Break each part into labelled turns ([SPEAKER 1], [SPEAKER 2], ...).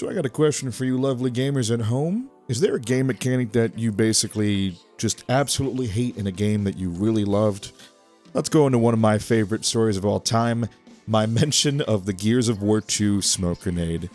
[SPEAKER 1] So I got a question for you lovely gamers at home. Is there a game mechanic that you basically just absolutely hate in a game that you really loved? Let's go into one of my favorite stories of all time, my mention of the Gears of War 2 smoke grenade.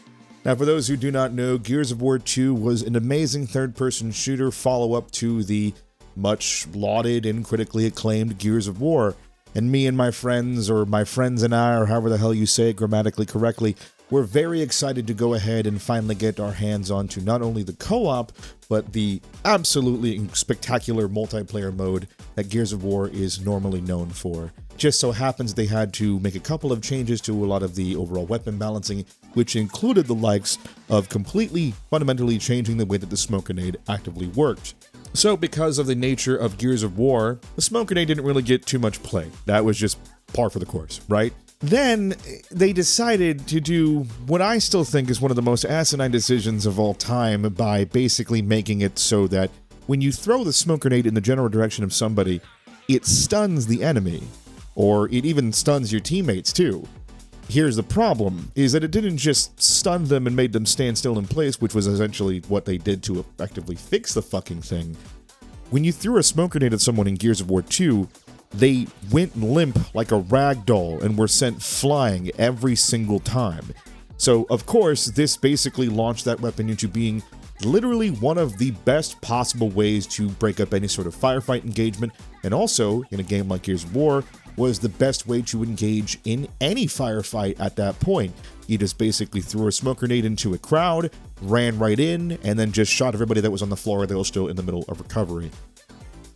[SPEAKER 1] Now, for those who do not know, Gears of War 2 was an amazing third-person shooter follow-up to the much lauded and critically acclaimed Gears of War. And me and my friends, or my friends and I, or however the hell you say it grammatically correctly, we're very excited to go ahead and finally get our hands onto not only the co-op, but the absolutely spectacular multiplayer mode that Gears of War is normally known for. Just so happens they had to make a couple of changes to a lot of the overall weapon balancing, which included the likes of completely, fundamentally changing the way that the smoke grenade actively worked. So because of the nature of Gears of War, the smoke grenade didn't really get too much play. That was just par for the course, right? Then they decided to do what I still think is one of the most asinine decisions of all time by basically making it so that when you throw the smoke grenade in the general direction of somebody, it stuns the enemy, or it even stuns your teammates too. Here's the problem, is that it didn't just stun them and made them stand still in place, which was essentially what they did to effectively fix the fucking thing. When you threw a smoke grenade at someone in Gears of War 2, they went limp like a rag doll and were sent flying every single time. So, of course, this basically launched that weapon into being literally one of the best possible ways to break up any sort of firefight engagement, and also, in a game like Gears of War, was the best way to engage in any firefight at that point. You just basically threw a smoke grenade into a crowd, ran right in, and then just shot everybody that was on the floor that was still in the middle of recovery.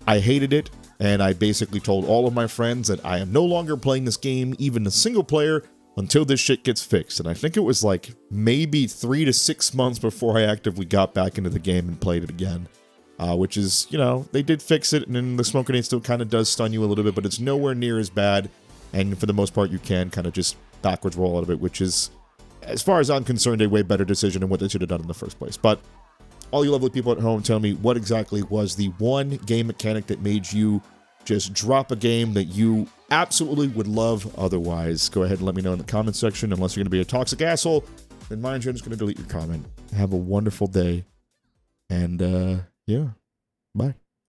[SPEAKER 1] I hated it, and I basically told all of my friends that I am no longer playing this game, even a single player, until this shit gets fixed. And I think it was like maybe 3 to 6 months before I actively got back into the game and played it again. Which is, you know, they did fix it, and then the smoke grenade still kind of does stun you a little bit, but it's nowhere near as bad, and for the most part you can kind of just backwards roll out of it, which is, as far as I'm concerned, a way better decision than what they should have done in the first place. But all you lovely people at home, tell me what exactly was the one game mechanic that made you just drop a game that you absolutely would love otherwise. Go ahead and let me know in the comment section. Unless you're going to be a toxic asshole, then mind you, I'm just going to delete your comment. Have a wonderful day. And, yeah. Bye.